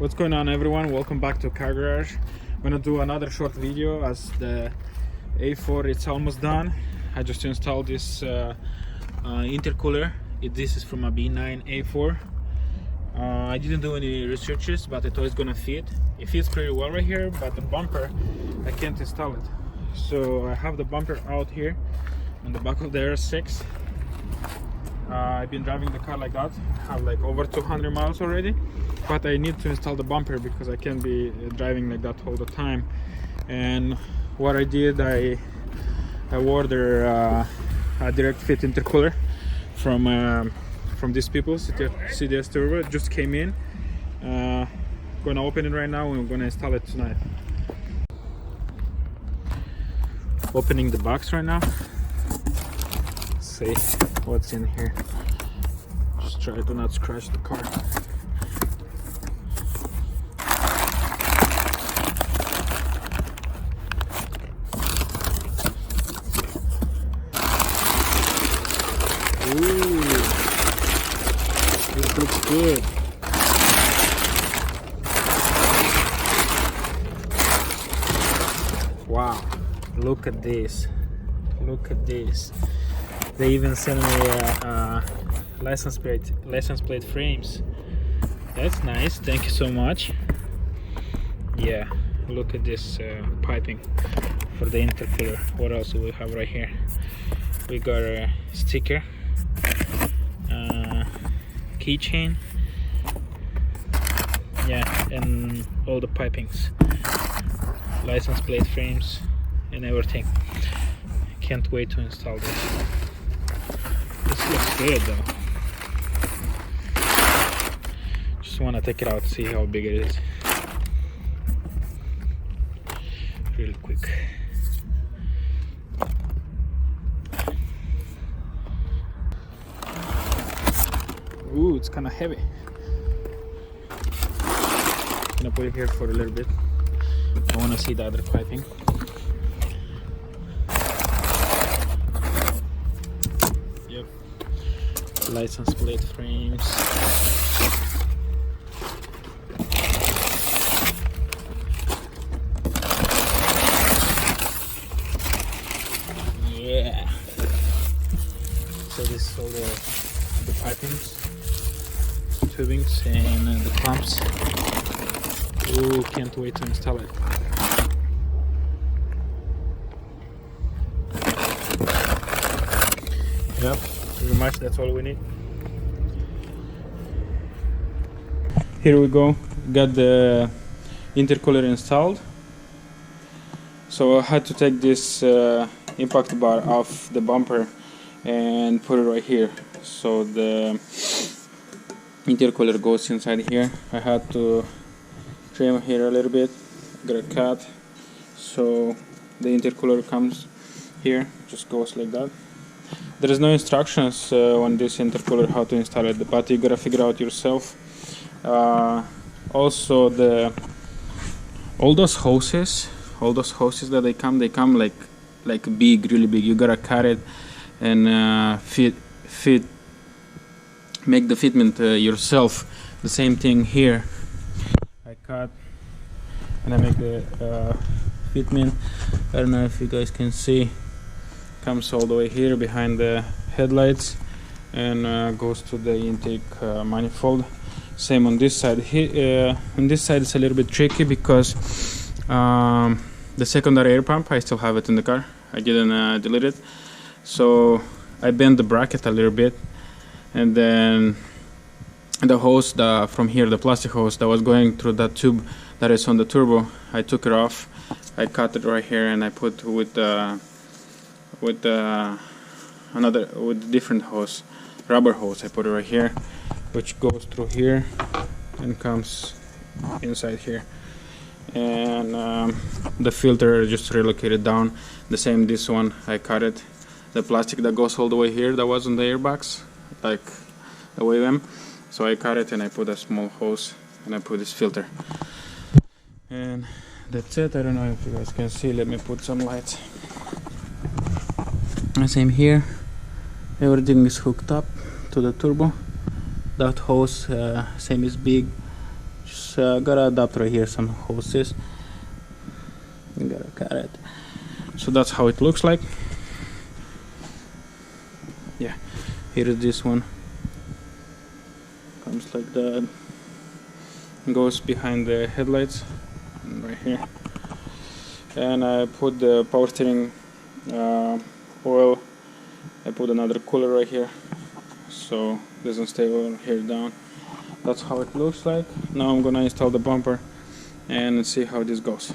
What's going on, everyone? Welcome back to Car Garage. I'm gonna do another short video as the A4 it's almost done. I just installed this intercooler. This is from a B9 A4. I didn't do any researches, but I thought it's gonna fit. It fits pretty well right here, but the bumper I can't install it. So I have the bumper out here on the back of the R6. I've been driving the car like that. I have like over 200 miles already, but I need to install the bumper because I can't be driving like that all the time. And what I did, I ordered a direct fit intercooler from these people, CTS Turbo. It just came in. Gonna open it right now and we're gonna install it tonight. Opening the box right now. Let's see what's in here. Just try to not scratch the car. Ooh, this looks good. Wow, look at this. Look at this. They even sent me license plate frames. That's nice. Thank you so much. Yeah, look at this piping for the intercooler. What else do we have right here? We got a sticker, keychain, yeah, and all the pipings, license plate frames and everything. Can't wait to install this. This looks good though. Just want to take it out, see how big it is really quick. Ooh, it's kind of heavy. I'm gonna put it here for a little bit. I want to see the other piping. Yep. License plate frames. Yeah. So this is all the pipings, tubings, and the clamps. Ooh, can't wait to install it. Yep, pretty much that's all we need. Here we go, got the intercooler installed. So I had to take this impact bar off the bumper and put it right here. So the intercooler goes inside here. I had to trim here a little bit, got a cut, so the intercooler comes here, just goes like that. There is no instructions on this intercooler how to install it, but you gotta figure out yourself. Also, all those hoses that they come like big, really big. You gotta cut it and make the fitment yourself. The same thing here. I cut and I make the fitment. I don't know if you guys can see. Comes all the way here behind the headlights and goes to the intake manifold. Same on this side. Here, on this side it's a little bit tricky because the secondary air pump, I still have it in the car. I didn't delete it. So I bent the bracket a little bit, and then the hose from here, the plastic hose that was going through that tube that is on the turbo, I took it off. I cut it right here and I put with different hose, rubber hose. I put it right here, which goes through here and comes inside here. And the filter just relocated down. The same this one, I cut it. The plastic that goes all the way here, that was on the airbags, like the way them. So I cut it and I put a small hose and I put this filter. And that's it. I don't know if you guys can see. Let me put some lights. And same here. Everything is hooked up to the turbo. That hose, same is big. Just got an adapter here, some hoses. You gotta cut it. So that's how it looks like. Yeah, here is this one. Comes like that. Goes behind the headlights, right here. And I put the power steering oil. I put another cooler right here, so it doesn't stay over here down. That's how it looks like. Now I'm gonna install the bumper and see how this goes.